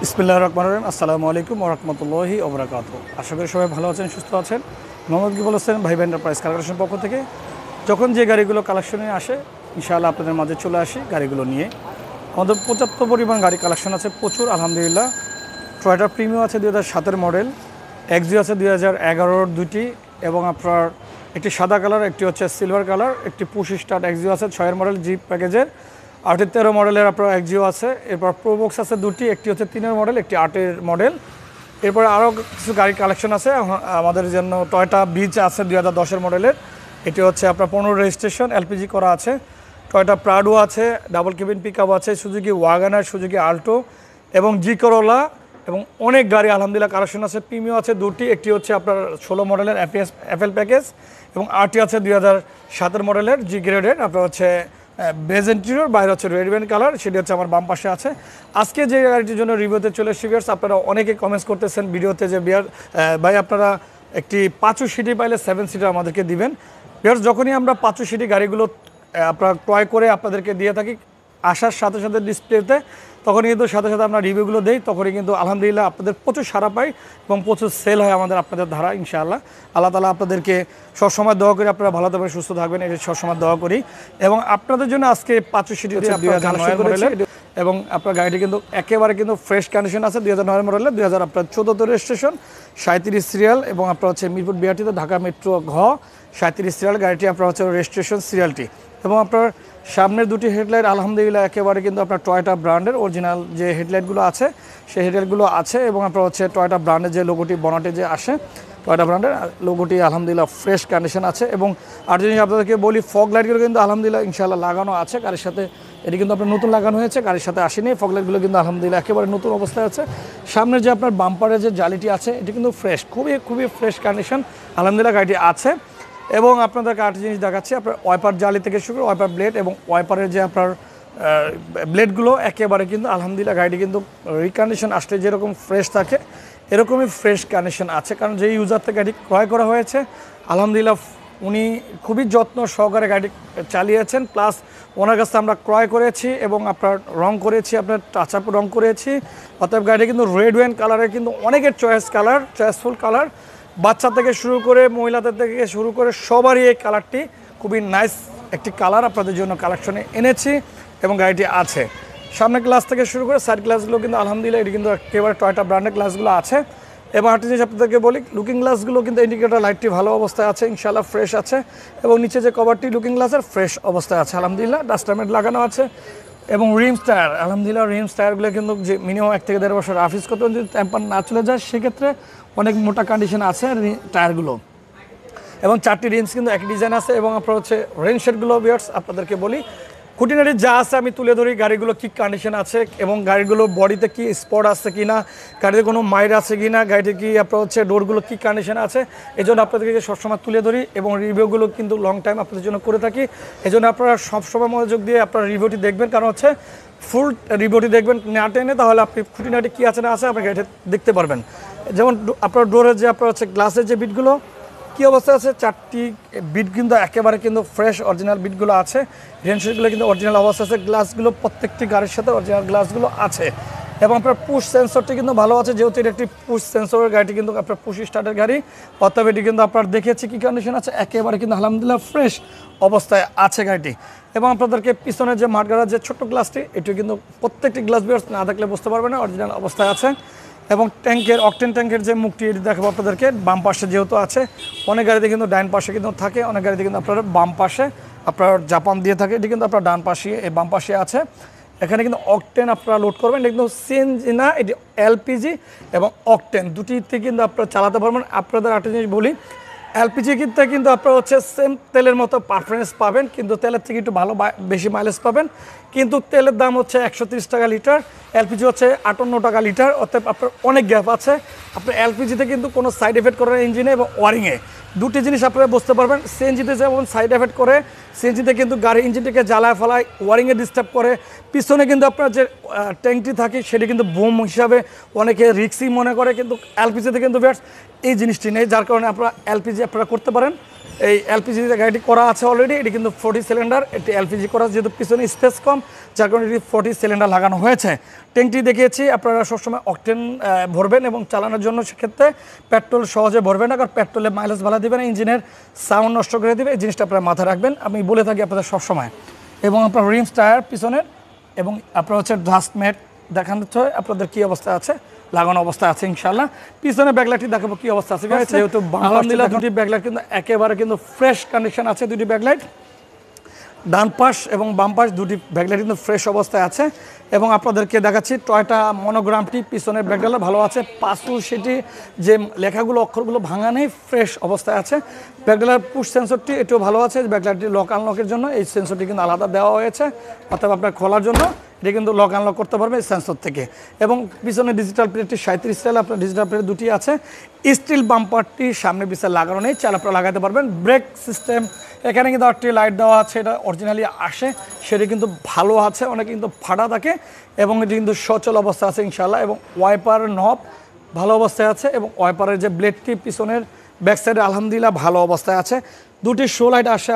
বিসমিল্লাহির রহমানির রহিম। আসসালামু আলাইকুম ওয়া রাহমাতুল্লাহি ওয়া বারাকাতুহু। আশা করি সবাই ভালো আছেন, সুস্থ আছেন। মোহাম্মদ কি বলেছেন ভাই এন্টারপ্রাইজ কালেকশন পক্ষ থেকে যখন যে গাড়িগুলো কালেকশনে আসে ইনশাআল্লাহ আপনাদের মাঝে চলে আসি গাড়িগুলো নিয়ে। আমাদের পর্যাপ্ত পরিমাণ গাড়ি কালেকশন আছে প্রচুর আলহামদুলিল্লাহ। টয়োটা প্রিমিয়াম আছে 2007-এর মডেল, এক্সিও আছে 2011-র দুটি এবং আপনার একটি সাদা কালার, একটি হচ্ছে সিলভার কালার, একটি পুশ স্টার্ট এক্সিও আছে 6-এর মডেল জিপ প্যাকেজের, 8-13 মডেলের আপনার এক্সিও আছে। এরপর প্রোবক্স আছে দুটি, একটি হচ্ছে 3-এর মডেল, একটি 8-এর মডেল। এরপরে আরও কিছু গাড়ি কালেকশন আছে আমাদের জন্য। টয়োটা বিচ আছে 2010-এর মডেলের, এটি হচ্ছে আপনার 15 রেজিস্ট্রেশন, এলপিজি করা আছে। টয়োটা প্রাডো আছে, ডাবল কেবিন পিকআপ আছে, সুজুকি ওয়াগনার, সুজুকি আল্টো এবং জি করোলা এবং অনেক গাড়ি আলহামদুলিল্লাহ কালেকশন আছে। প্রিমিয়াম আছে দুটি, একটি হচ্ছে আপনার 16 মডেলের এফএল প্যাকেজ এবং আরটি আছে 2007-এর মডেলের জি গ্রেডের। আপনার হচ্ছে বেজ ইন্টেরিয়র, বাইরে হচ্ছে রেডওয়াইন কালার, সেটি হচ্ছে আমার বাম পাশে আছে। আজকে যে গাড়িটির জন্য রিভিউতে চলে এসেছি ভিউয়ার্স, আপনারা অনেকে কমেন্টস করতেছেন ভিডিওতে যে ভাই আপনারা একটি 5 সিটি পাইলে 7 সিটার আমাদেরকে দিবেন। ভিউয়ার্স, যখনই আমরা 5 সিটি গাড়িগুলো আপনারা ক্রয় করে আপনাদেরকে দিয়ে থাকি আসার সাথে সাথে ডিসপ্লেতে, তখনই কিন্তু সাথে সাথে আমরা রিভিউগুলো দিই, তখনই কিন্তু আলহামদুলিল্লাহ আপনাদের প্রচুর সাড়া পাই এবং প্রচুর সেল হয় আপনাদের ধারা। ইনশাআল্লাহ আল্লাহ তাআলা আপনাদেরকে সবসময় দোয়া করি আপনারা ভালো থাকবেন, সুস্থ থাকবেন, এটা সবসময় দোয়া করি। এবং আপনাদের জন্য আজকে 5 সিটি 2009 মডেলের এবং আপনার গাড়িটি কিন্তু একেবারে কিন্তু ফ্রেশ কন্ডিশন আছে। 2009 মডেলের 2014 রেজিস্ট্রেশন, 37 সিরিয়াল এবং আপনার হচ্ছে মিরপুর বিআরটিতে ঢাকা মেট্রো ঘ 37 সিরিয়াল গাড়িটি আপনার হচ্ছে রেজিস্ট্রেশন সিরিয়ালটি। এবং আপনার সামনের দুটি হেডলাইট আলহামদুলিল্লাহ একেবারে কিন্তু আপনার টয়োটা ব্র্যান্ডের অরিজিনাল যে হেডলাইটগুলো আছে সেই হেডলাইটগুলো আছে এবং আপনার হচ্ছে টয়োটা ব্র্যান্ডের যে লোগোটি বনাটে যে আসে টয়োটা ব্র্যান্ডের লোগোটি আলহামদুলিল্লাহ ফ্রেশ কন্ডিশন আছে। এবং আর জিনিস আপনাদেরকে বলি, ফগ লাইটগুলো কিন্তু আলহামদুলিল্লাহ ইনশাআল্লাহ লাগানো আছে গাড়ির সাথে, এটি কিন্তু আপনার নতুন লাগানো হয়েছে, গাড়ির সাথে আসেনি। ফগ লাইটগুলো কিন্তু আলহামদুলিল্লাহ একেবারে নতুন অবস্থায় আছে। সামনের যে আপনার বাম্পারের যে জালিটি আছে এটি কিন্তু ফ্রেশ, খুবই ফ্রেশ কন্ডিশন আলহামদুলিল্লাহ গাড়িটি আছে। এবং আপনাদেরকে আরেকটি জিনিস দেখাচ্ছি, আপনার ওয়াইপার জালি থেকে শুরু করে ওয়াইপার ব্লেড এবং ওয়াইপারের যে আপনার ব্লেডগুলো একেবারে কিন্তু আলহামদুলিল্লাহ গাড়িটি কিন্তু রিকন্ডিশন আসলে যেরকম ফ্রেশ থাকে এরকমই ফ্রেশ কন্ডিশন আছে। কারণ যে ইউজার থেকে গাড়ি ক্রয় করা হয়েছে আলহামদুলিল্লাহ উনি খুবই যত্ন সহকারে গাড়ি চালিয়েছেন, প্লাস ওনার কাছে আমরা ক্রয় করেছি এবং আপনার রং করেছি, আপনার টাচ আপ রং করেছি। অতএব গাড়িটি কিন্তু রেডওয়াইন কালারের কিন্তু অনেকের চয়েসফুল কালার, বাচ্চা থেকে শুরু করে মহিলাদের থেকে শুরু করে সবারই এই কালারটি খুবই নাইস একটি কালার আপনাদের জন্য কালেকশনে এনেছি এবং গাড়িটি আছে। সামনের গ্লাস থেকে শুরু করে সাইড গ্লাসগুলো কিন্তু আলহামদুলিল্লাহ এটি কিন্তু একেবারে টয়োটা ব্র্যান্ডের গ্লাসগুলো আছে। এবং আরেকটি জিনিস আপনাদেরকে বলি, লুকিং গ্লাসগুলো কিন্তু ইন্ডিকেটর লাইটটি ভালো অবস্থায় আছে, ইনশাআল্লাহ ফ্রেশ আছে। এবং নিচে যে কভারটি লুকিং গ্লাসের ফ্রেশ অবস্থায় আছে আলহামদুলিল্লাহ, ডাস্টারমেট লাগানো আছে। এবং রিমস টায়ার আলহামদুলিল্লাহ, রিমস টায়ারগুলো কিন্তু যে মিনিমাম 1 থেকে 1.5 বছর রাফিস করতে যদি টেম্পার না চলে যায় সেক্ষেত্রে অনেক মোটা কন্ডিশন আছে টায়ারগুলো। এবং 4টি রিমস কিন্তু একই ডিজাইন আছে। এবং আপনার হচ্ছে রেন শেডগুলো ভিউয়ার্স আপনাদেরকে বলি খুঁটিনাটি যা আছে আমি তুলে ধরি, গাড়িগুলো কী কন্ডিশন আছে এবং গাড়িগুলো বডিতে কি স্পট আছে কি না, গাড়িতে কোনো মাইর আছে কি না, গাড়িতে কি আপনার হচ্ছে ডোরগুলো কী কন্ডিশন আছে, এই জন্য আপনাদেরকে সবসময় তুলে ধরি এবং রিভিউগুলো কিন্তু লং টাইম আপনাদের জন্য করে থাকি। এই জন্য আপনারা সবসময় মনোযোগ দিয়ে আপনার রিভিউটি দেখবেন, কারণ হচ্ছে ফুল রিভিউটি দেখবেন না টেনে, তাহলে আপনি খুঁটিনাটি কী আছে না আছে আপনি গাড়িটা দেখতে পারবেন। যেমন আপনার ডোরের যে আপনার হচ্ছে গ্লাসের যে বিটগুলো কী অবস্থা আছে, 4টি বিট কিন্তু একেবারে কিন্তু ফ্রেশ অরিজিনাল বিটগুলো আছে, রেনশেডগুলো কিন্তু অরিজিনাল অবস্থা আছে, গ্লাসগুলো প্রত্যেকটি গাড়ির সাথে অরিজিনাল গ্লাসগুলো আছে। এবং আপনার পুশ সেন্সরটি কিন্তু ভালো আছে, যেহেতু এটা একটি পুশ সেন্সরের গাড়িটি কিন্তু আপনার পুশ স্টার্টের গাড়ি, অতএব এটি কিন্তু আপনার দেখেছি কী কন্ডিশন আছে একেবারে কিন্তু আলহামদুলিল্লাহ ফ্রেশ অবস্থায় আছে গাড়িটি। এবং আপনাদেরকে পিছনের যে মাঠগাড়ার যে ছোট্ট গ্লাসটি এটি কিন্তু প্রত্যেকটি গ্লাস বিয়ার্স না দেখলে বুঝতে পারবেন না অরিজিনাল অবস্থায় আছে। এবং ট্যাঙ্কের অকটেন ট্যাঙ্কের যে মুখটি এটি দেখাবো আপনাদেরকে, বাম পাশে যেহেতু আছে, অনেক গাড়িতে কিন্তু ডান পাশে কিন্তু থাকে, অনেক গাড়িতে কিন্তু আপনার বাম পাশে আপনার জাপান দিয়ে থাকে, এটি কিন্তু আপনার ডান পাশে এই বাম পাশে আছে। এখানে কিন্তু অকটেন আপনারা লোড করবেন, এটা কিন্তু সিএনজি না, এটি এলপিজি এবং অকটেন দুটিতে কিন্তু আপনারা চালাতে পারবেন। আপনাদের একটা জিনিস বলি, এলপিজি কিন্তু আপনারা হচ্ছে সেম তেলের মতো পারফরমেন্স পাবেন, কিন্তু তেলের থেকে একটু ভালো বেশি মাইলেজ পাবেন, কিন্তু তেলের দাম হচ্ছে 130 টাকা লিটার, এলপিজি হচ্ছে 58 টাকা লিটার, অতএব আপনার অনেক গ্যাপ আছে। আপনার এলপিজিতে কিন্তু কোনো সাইড এফেক্ট করে না ইঞ্জিনে এবং ওয়ারিংয়ে, দুটি জিনিস আপনারা বুঝতে পারবেন। সিএনজিতে যেমন সাইড এফেক্ট করে, সিএনজিতে কিন্তু গাড়ি ইঞ্জিনটাকে জ্বালায় ফেলায়, ওয়ারিংয়ে ডিস্টার্ব করে। পিছনে কিন্তু আপনার যে ট্যাঙ্কটি থাকে সেটি কিন্তু বোম হিসাবে অনেকে রিক্সি মনে করে, কিন্তু এলপিজিতে কিন্তু ভিউয়ার্স এই জিনিসটি নেই, যার কারণে আপনারা এলপিজি আপনারা করতে পারেন। এই এলপিজি গাড়িটি করা আছে অলরেডি, এটি কিন্তু 40 সিলিন্ডার, এটি এলপিজি করা, যেহেতু পিছনে স্পেস কম যার কারণে এটি 40 সিলিন্ডার লাগানো হয়েছে। ট্যাঙ্কটি দেখিয়েছি, আপনারা সবসময় অকটেন ভরবেন এবং চালানোর জন্য সেক্ষেত্রে পেট্রোল সহজে ভরবেন না, কারণ পেট্রোলে মাইলেজ ভালো দেবে না, ইঞ্জিনের সাউন্ড নষ্ট করে দেবে, এই জিনিসটা আপনারা মাথায় রাখবেন, আমি বলে থাকি আপনাদের সবসময়। এবং আপনার রিমস টায়ার পিছনের এবং আপনার হচ্ছে ডাস্ট ম্যাট দেখানো হচ্ছে আপনাদের কী অবস্থা আছে, লাগানো অবস্থা আছে ইনশাল্লাহ। পিছনে ব্যাকলাইটটি দেখাবো কী অবস্থা আছে, যেহেতু আলহামদুলিল্লাহ দুটি ব্যাকলাইট কিন্তু একেবারে কিন্তু ফ্রেশ কন্ডিশন আছে, দুটি ব্যাকলাইট ডান পাশ এবং বাম পাশ দুটি ব্যাকলাইট কিন্তু ফ্রেশ অবস্থায় আছে। এবং আপনাদেরকে দেখাচ্ছি টয়টা মনোগ্রামটি পিছনের ব্যাকলাইট ভালো আছে, পাসু সেটি যে লেখাগুলো অক্ষরগুলো ভাঙা নেই, ফ্রেশ অবস্থায় আছে। ব্যাকলাইট পুশ সেন্সরটি এটিও ভালো আছে, ব্যাকলাইটটি লক আনলকের জন্য এই সেন্সরটি কিন্তু আলাদা দেওয়া হয়েছে, অর্থাৎ আপনার খোলার জন্য এটি কিন্তু লক আনলক করতে পারবে এই সেন্সর থেকে। এবং পিছনে ডিজিটাল প্লেটটি 37 স্টাইল, আপনার ডিজিটাল প্লেট দুটি আছে। স্টিল বাম্পারটি সামনে পিছনে লাগানো নেই, চাল আপনারা লাগাতে পারবেন। ব্রেক সিস্টেম এখানে কিন্তু আরটি লাইট দেওয়া আছে, এটা অরিজিনালি আসে, সেটি কিন্তু ভালো আছে, অনেকে কিন্তু ফাটা থাকে এবং এটি কিন্তু সচল অবস্থা আছে ইনশাল্লাহ। এবং ওয়াইপার নব ভালো অবস্থায় আছে এবং ওয়াইপারের যে ব্লেডটি পিছনের ব্যাক সাইডে আলহামদুলিল্লাহ ভালো অবস্থায় আছে। দুটি শো লাইট আসে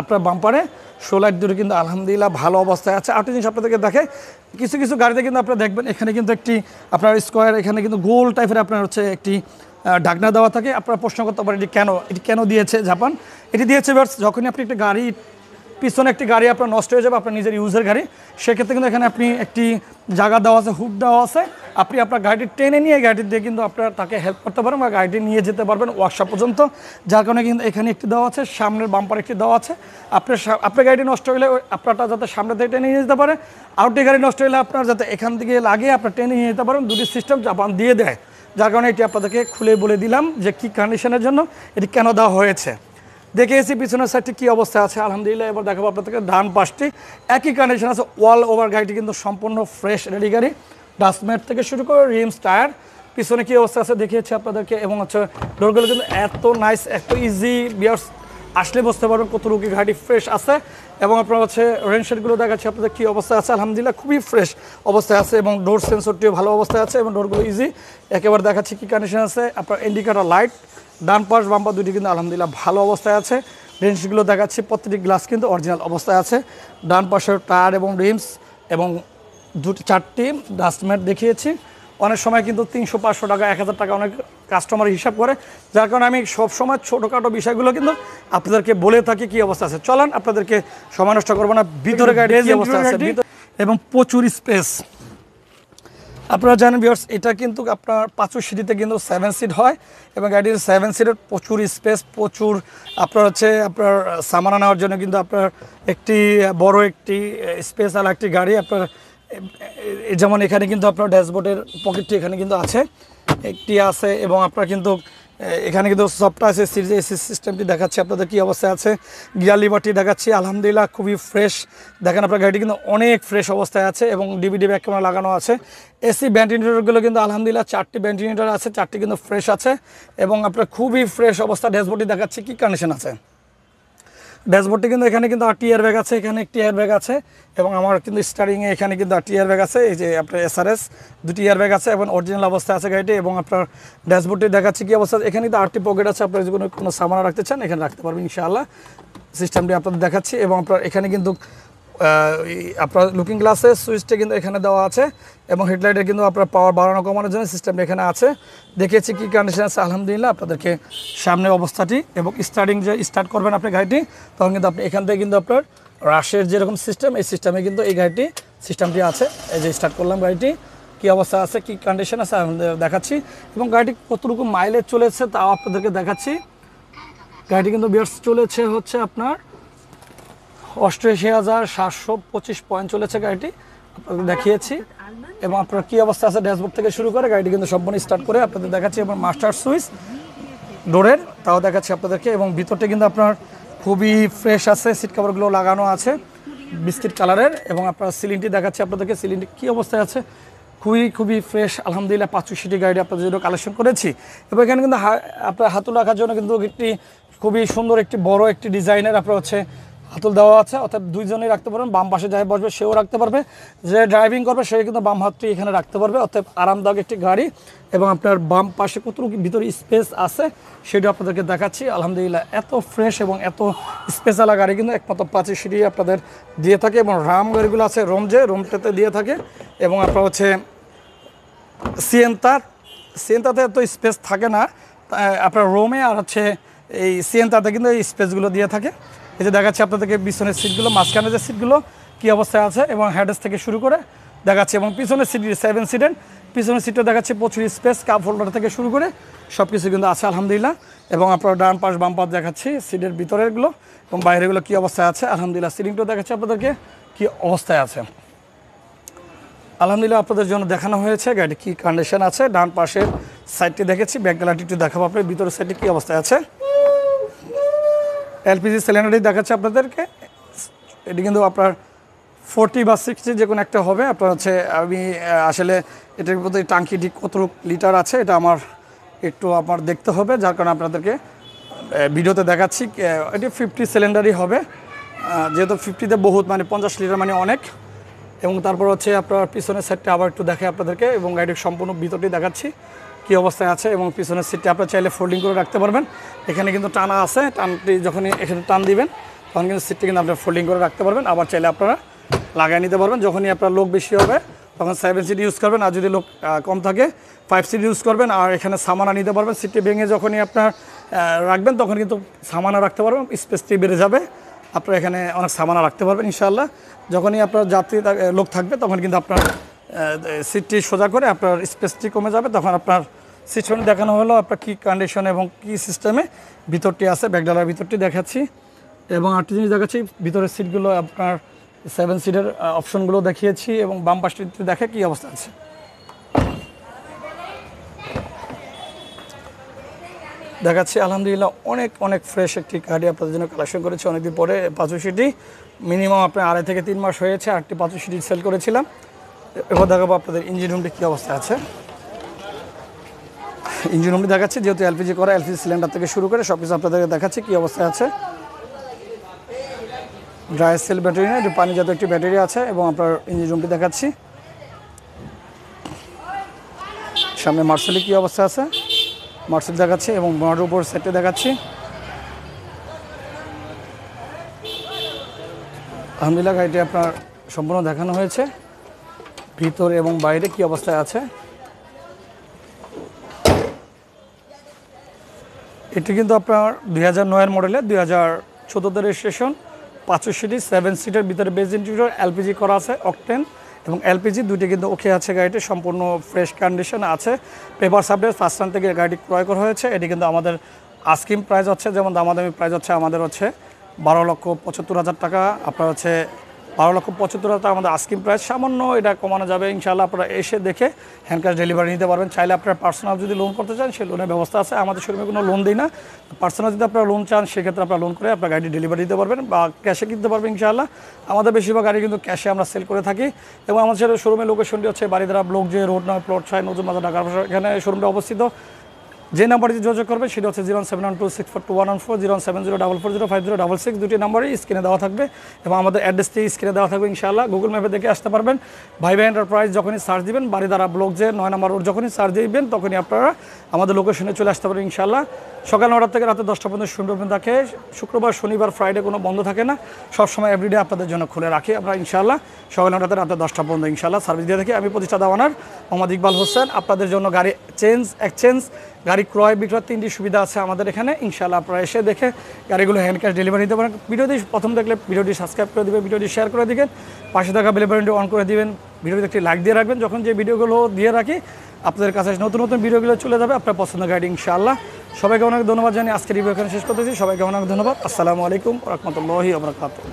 আপনার বাম্পারে, শো লাইট দুটো কিন্তু আলহামদুলিল্লাহ ভালো অবস্থায় আছে। আরেকটি জিনিস আপনাদেরকে দেখে, কিছু কিছু গাড়িতে কিন্তু আপনারা দেখবেন এখানে কিন্তু একটি আপনার স্কোয়ার, এখানে কিন্তু গোল টাইপের আপনার হচ্ছে একটি ঢাকনা দেওয়া থাকে। আপনারা প্রশ্ন করতে পারেন এটি কেন দিয়েছে জাপান? এটি দিয়েছে যখনই আপনি একটা গাড়ি পিছনে একটি গাড়ি আপনার নষ্ট হয়ে যাবে, আপনার নিজের ইউজের গাড়ি, সেক্ষেত্রে কিন্তু এখানে আপনি একটি জায়গা দেওয়া আছে, হুক দেওয়া আছে, আপনি আপনার গাড়িটি টেনে নিয়ে গাড়িটি দিয়ে কিন্তু আপনার তাকে হেল্প করতে পারেন বা গাড়িটি নিয়ে যেতে পারবেন ওয়ার্কশপ পর্যন্ত, যার কারণে কিন্তু এখানে একটি দেওয়া আছে, সামনের বাম্পার একটি দেওয়া আছে। আপনার গাড়িটি নষ্ট হলে আপনারটা যাতে সামনে থেকে টেনে নিয়ে যেতে পারে, আউটটি গাড়ি নষ্ট হলে আপনার যাতে এখান থেকে লাগিয়ে আপনার টেনে নিয়ে যেতে পারেন, দুটি সিস্টেম জাপান দিয়ে দেয়, যার কারণে এটি আপনাদেরকে খুলে বলে দিলাম যে কী কন্ডিশনের জন্য এটি কেন দেওয়া হয়েছে। দেখেছি পিছনের সাইডটি কী অবস্থা আছে আলহামদুলিল্লাহ। এবার দেখাবো আপনাদেরকে ডান পাশটি একই কন্ডিশন আছে, ওয়াল ওভার গাড়িটি কিন্তু সম্পূর্ণ ফ্রেশ রেডি গাড়ি, ডাস্টম্যাট থেকে শুরু করে রিমস টায়ার পিছনে কী অবস্থা আছে দেখিয়েছি আপনাদেরকে। এবং হচ্ছে ডোরগুলো কিন্তু এত নাইস, এত ইজি, বিয়ার্স আসলে বুঝতে পারবেন কতটুকু গাড়ি ফ্রেশ আছে। এবং আপনার হচ্ছে রেনশেডগুলো দেখাচ্ছি আপনাদের কী অবস্থায় আছে, আলহামদুলিল্লাহ খুবই ফ্রেশ অবস্থায় আছে এবং ডোর সেন্সরটিও ভালো অবস্থায় আছে এবং ডোরগুলো ইজি একেবারে দেখাচ্ছি কী কন্ডিশন আছে। আপনার ইন্ডিকেটর লাইট ডান পাশ বাম পাশ দুটি কিন্তু আলহামদুলিল্লাহ ভালো অবস্থায় আছে। রেঞ্জগুলো দেখাচ্ছি প্রতিটি গ্লাস কিন্তু অরিজিনাল অবস্থায় আছে। ডান পাশের টায়ার এবং রিমস এবং চারটি ডাস্টম্যাট দেখিয়েছি। অনেক সময় কিন্তু 300-500 টাকা 1000 টাকা অনেক কাস্টমার হিসাব করে, যার কারণে আমি সবসময় ছোটোখাটো বিষয়গুলো কিন্তু আপনাদেরকে বলে থাকি কী অবস্থা আছে। চলেন আপনাদেরকে সময় নষ্ট করবো না, ভিতরে গাড়ির কী অবস্থা আছে এবং প্রচুর স্পেস। আপনারা জানেন ভিউয়ার্স, এটা কিন্তু আপনার 5 সিটিতে কিন্তু 7 সিট হয় এবং গাড়ির 7 সিটের প্রচুর স্পেস, প্রচুর আপনার হচ্ছে আপনার সামানা নেওয়ার জন্য কিন্তু আপনার একটি বড় একটি স্পেশাল একটি গাড়ি আপনার, যেমন এখানে কিন্তু আপনার ড্যাশবোর্ডের পকেটটি এখানে কিন্তু আছে, একটি আছে এবং আপনার কিন্তু এখানে কিন্তু সফট আছে সিরিজ এসি সিস্টেমটি দেখাচ্ছি আপনাদের কী অবস্থায় আছে। গিয়ার লিভারটি দেখাচ্ছি আলহামদুলিল্লাহ খুবই ফ্রেশ, দেখেন আপনার গাড়িটি কিন্তু অনেক ফ্রেশ অবস্থায় আছে এবং ডিভিডি ব্যাক ক্যামেরা লাগানো আছে। এসি ভেন্টিলেটরগুলো কিন্তু আলহামদুলিল্লাহ 4টি ভেন্টিলেটর আছে, 4টি কিন্তু ফ্রেশ আছে এবং আপনার খুবই ফ্রেশ অবস্থা। ড্যাশবোর্ডটি দেখাচ্ছি কী কন্ডিশন আছে। ড্যাশবোর্ডটি কিন্তু এখানে কিন্তু 8টি এয়ার ব্যাগ আছে, এখানে একটি এয়ার ব্যাগ আছে এবং আমার কিন্তু স্টারিংয়ে এখানে কিন্তু 8টি এয়ার ব্যাগ আছে, এই যে আপনার এসআরএস 2টি এয়ার ব্যাগ আছে এবং অরিজিনাল অবস্থায় আছে গাড়িটি। এবং আপনার ড্যাশবোর্ডটি দেখাচ্ছি কী অবস্থা, এখানে কিন্তু 8টি পকেট আছে, আপনার যদি কোনো সামান রাখতে চান এখানে রাখতে পারবেন ইনশাআল্লাহ। সিস্টেমটি আপনাদের দেখাচ্ছি এবং আপনার এখানে কিন্তু আপনার লুকিং গ্লাসের সুইচটা কিন্তু এখানে দেওয়া আছে এবং হেডলাইটের কিন্তু আপনার পাওয়ার বাড়ানো কমানোর জন্য সিস্টেমটা এখানে আছে। দেখেছি কী কন্ডিশন আছে আলহামদুলিল্লাহ আপনাদেরকে সামনের অবস্থাটি এবং স্টার্টিং যে স্টার্ট করবেন আপনি গাড়িটি, তখন কিন্তু আপনি এখান থেকে কিন্তু আপনার রাশের যেরকম সিস্টেম এই সিস্টেমে কিন্তু এই গাড়িটি সিস্টেমটি আছে। এই যে স্টার্ট করলাম গাড়িটি কী অবস্থা আছে, কী কন্ডিশন আছে দেখাচ্ছি এবং গাড়িটি কতটুকু মাইলেজ চলেছে তাও আপনাদেরকে দেখাচ্ছি। গাড়িটি কিন্তু বিয়ার্স চলেছে হচ্ছে আপনার 88,725 পয়েন্ট চলেছে গাড়িটি, আপনাদের দেখিয়েছি। এবং আপনার কী অবস্থা আছে ড্যাশবোর্ড থেকে শুরু করে গাড়িটি কিন্তু সম্পূর্ণ স্টার্ট করে আপনাদের দেখাচ্ছি এবং মাস্টার সুইচ ডোরের তাও দেখাচ্ছি আপনাদেরকে। এবং ভিতরটা কিন্তু আপনার খুবই ফ্রেশ আছে, সিট কভারগুলো লাগানো আছে বিস্কিট কালারের এবং আপনার সিলিংটি দেখাচ্ছি আপনাদেরকে, সিলিংটি কী অবস্থায় আছে খুবই ফ্রেশ আলহামদুলিল্লাহ। 5 সিটি গাড়ি আপনাদের জন্য কালেকশন করেছি এবং এখানে কিন্তু আপনার হাতল রাখার জন্য কিন্তু একটি খুবই সুন্দর একটি বড় একটি ডিজাইনের আপনার হচ্ছে হাতল দেওয়া আছে, অর্থাৎ দুইজনেই রাখতে পারবেন। বাম পাশে যাই বসবে সেও রাখতে পারবে, যে ড্রাইভিং করবে সে কিন্তু বাম হাতটি এখানে রাখতে পারবে। অর্থাৎ আরামদায়ক একটি গাড়ি এবং আপনার বাম পাশে কতটুকু ভিতরে স্পেস আছে সেটা আপনাদেরকে দেখাচ্ছি। আলহামদুলিল্লাহ এত ফ্রেশ এবং এত স্পেশাল গাড়ি কিন্তু একমাত্র 5 সিটি আপনাদের দিয়ে থাকে, এবং রাম গাড়িগুলো আছে রোমটাতে দিয়ে থাকে। এবং আপনার হচ্ছে সিয়েন্তাতে এত স্পেস থাকে না আপনার রোমে, আর হচ্ছে এই সিয়েন্তাতে কিন্তু এই স্পেসগুলো দিয়ে থাকে। এই যে দেখাচ্ছি আপনাদেরকে পিছনের সিটগুলো, মাঝখানে যে সিটগুলো কী অবস্থায় আছে এবং হেডরেস্ট থেকে শুরু করে দেখাচ্ছি, এবং পিছনের সিট 7 সিটের পিছনের সিটটা দেখাচ্ছি প্রচুর স্পেস, কাপ হোল্ডার থেকে শুরু করে সব কিছু কিন্তু আছে আলহামদুলিল্লাহ। এবং আপনার ডান পাশ বাম পাশ দেখাচ্ছি সিটের ভিতরেরগুলো এবং বাইরেগুলো কী অবস্থায় আছে আলহামদুলিল্লাহ। সিলিংটাও দেখাচ্ছি আপনাদেরকে কী অবস্থায় আছে আলহামদুলিল্লাহ। আপনাদের জন্য দেখানো হয়েছে গাড়ি কী কন্ডিশন আছে। ডান পাশের সাইডটি দেখেছি, ব্যাক গ্যালারিটি একটু দেখাবো আপনার ভিতরের সাইডটি কী অবস্থায় আছে। এলপিজি সিলিন্ডারই দেখাচ্ছে আপনাদেরকে, এটি কিন্তু আপনার 40 বা 60 যে কোনো একটা হবে। আপনার হচ্ছে আমি আসলে এটার প্রতি টাঙ্কি ঠিক কত লিটার আছে এটা আমার একটু আমার দেখতে হবে, যার কারণে আপনাদেরকে ভিডিওতে দেখাচ্ছি। এটি 50 সিলিন্ডারই হবে, যেহেতু 50তে বহুত মানে 50 লিটার মানে অনেক। এবং তারপর হচ্ছে আপনার পিছনের সাইডটা আবার একটু দেখে আপনাদেরকে, এবং গাড়ির সম্পূর্ণ ভিতরটি দেখাচ্ছি কী অবস্থায় আছে। এবং পিছনের সিটটি আপনারা চাইলে ফোল্ডিং করে রাখতে পারবেন, এখানে কিন্তু টানা আছে, টানটি যখনই এখানে টান দিবেন তখন কিন্তু সিটটি কিন্তু আপনারা ফোল্ডিং করে রাখতে পারবেন। আবার চাইলে আপনারা লাগিয়ে নিতে পারবেন, যখনই আপনার লোক বেশি হবে তখন 7 সিট ইউজ করবেন, আর যদি লোক কম থাকে 5 সিট ইউজ করবেন। আর এখানে সামানা নিতে পারবেন, সিটটি ভেঙে যখনই আপনার রাখবেন তখন কিন্তু সামানা রাখতে পারবেন, স্পেসটি বেড়ে যাবে, আপনারা এখানে অনেক সামানা রাখতে পারবেন ইনশাআল্লাহ। যখনই আপনার যাত্রী লোক থাকবে তখন কিন্তু আপনার সিটটি সোজা করে আপনার স্পেসটি কমে যাবে, তখন আপনার সিস্টেমে দেখানো হলো আপনার কী কন্ডিশন এবং কী সিস্টেমে ভিতরটি আছে। ব্যাকডালার ভিতরটি দেখাচ্ছি, এবং আরেকটি জিনিস দেখাচ্ছি ভিতরের সিটগুলো আপনার 7 সিটের অপশনগুলো দেখিয়েছি, এবং বাম পাশটি দেখে কী অবস্থা আছে। দেখাচ্ছি আলহামদুলিল্লাহ অনেক অনেক ফ্রেশ একটি গাড়ি আপনাদের জন্য কালেকশন করেছি অনেকদিন পরে। 5 সিটি মিনিমাম আপনার 2.5 থেকে 3 মাস হয়েছে, 8টি 5 সিটি সেল করেছিলাম। এবার দেখাবো আপনাদের ইঞ্জিন রুমটি কী অবস্থা আছে। ইঞ্জিন রুমটি দেখাচ্ছি, যেহেতু এলপিজি করা, এলপিজি সিলিন্ডার থেকে শুরু করে সব কিছু আপনাদেরকে দেখাচ্ছি কী অবস্থায় আছে। ড্রাই সেল ব্যাটারি না, একটু পানি জাতীয় একটি ব্যাটারি আছে। এবং আপনার ইঞ্জিন রুমটি দেখাচ্ছি, সামনে মার্সেলি কী অবস্থা আছে মার্সেল দেখাচ্ছি, এবং বড় উপর সেটে দেখাচ্ছি। আলহামদুলিল্লাহ গাড়িটি আপনার সম্পূর্ণ দেখানো হয়েছে, ভিতর এবং বাইরে কী অবস্থায় আছে। এটি কিন্তু আপনার 2009 মডেলের 2014 রেজিস্ট্রেশন, 5 সিটি 7 সিটের ভিতরে বেজ ইন্টিরিয়র, এলপিজি করা আছে, অকটেন এবং এলপিজি দুইটি কিন্তু ওকে আছে। গাড়িটি সম্পূর্ণ ফ্রেশ কন্ডিশন আছে। পেপার সাবডেট ফার্স্ট টাইম থেকে গাড়িটি ক্রয় করা হয়েছে। এটি কিন্তু আমাদের আস্কিং প্রাইস হচ্ছে, যেমন দামাদামি প্রাইস হচ্ছে আমাদের হচ্ছে 12,75,000 টাকা। আপনার হচ্ছে 12,75,000 টাকা আমাদের আস্কিং প্রাইস, সামান্য এটা কমানো যাবে ইনশাআল্লাহ। আপনারা এসে দেখে হ্যান্ড ক্যাশ ডেলিভারি নিতে পারবেন। চাইলে আপনারা পার্সোনাল যদি লোন করতে চান সেই লোনের ব্যবস্থা আছে, আমাদের শোরুমে কোনো লোন দিই না। পার্সোনাল যদি আপনারা লোন চান সেক্ষেত্রে আপনারা লোন করে আপনার গাড়ি ডেলিভারি দিতে পারবেন, বা ক্যাশে কিনতে পারবেন ইনশাআল্লাহ। আমাদের বেশিরভাগ গাড়ি কিন্তু ক্যাশে আমরা সেল করে থাকি। এবং আমাদের শোরুমের লোকেশনটি হচ্ছে বারিধারা ব্লক যে রোড 9 প্লট 6 নতুন বাজার ঢাকা। এখানে শোরুমটা অবস্থিত। যে নাম্বারটি যোগাযোগ করবে সেটা হচ্ছে 071264214, 07044050506, দুটি নাম্বারই স্ক্রিনে দেওয়া থাকবে। এবং আমাদের অ্যাড্রেসটি স্ক্রিনে দেওয়া থাকবে ইনশাআল্লাহ। গুগল ম্যাপে দেখে আসতে পারবেন। ভাই এন্টারপ্রাইজ যখনই সার্চ দিবেন, বারিধারা ব্লক যে 9 নম্বর রোড যখনই সার্চ দিবেন তখনই আপনারা আমাদের লোকেশনে চলে আসতে পারেন ইনশাআল্লাহ। সকাল 9টা থেকে রাতে 10টা পর্যন্ত শোরুম থাকে। শুক্রবার শনিবার ফ্রাইডে কোনো বন্ধ থাকে না, সবসময় এভরিডে আপনাদের জন্য খুলে রাখি আমরা ইনশাআল্লাহ। সকাল 9টা থেকে রাতে 10টা পর্যন্ত ইনশাআল্লাহ সার্ভিস দিয়ে থাকি। আমি প্রতিষ্ঠাতা ওনার মোহাম্মদ ইকবাল হোসেন। আপনাদের জন্য গাড়ি এক্সচেঞ্জ, গাড়ি ক্রয় বিক্রয় 3টি সুবিধা আছে আমাদের এখানে ইনশাআল্লাহ। আপনারা এসে দেখে গাড়িগুলো হ্যান্ড ক্যাশ ডেলিভারি দিতে পারেন। ভিডিওটি প্রথম দেখলে ভিডিওটি সাবস্ক্রাইব করে দেবেন, ভিডিওটি শেয়ার করে দিবেন, পাশে থাকা বেল বাটনটি অন করে দিবেন, ভিডিওতে একটি লাইক দিয়ে রাখবেন। যখন যে ভিডিওগুলো দিয়ে রাখি আপনাদের কাছে নতুন নতুন ভিডিওগুলো চলে যাবে আপনার পছন্দের গাড়ি ইনশাআল্লাহ। সবাইকে অনেক ধন্যবাদ জানিয়ে আজকের রিভিউ এখানে শেষ করতেছি। সবাইকে অনেক ধন্যবাদ। আসসালামু আলাইকুম ওয়া রাহমাতুল্লাহি ওয়া বারাকাতুহু।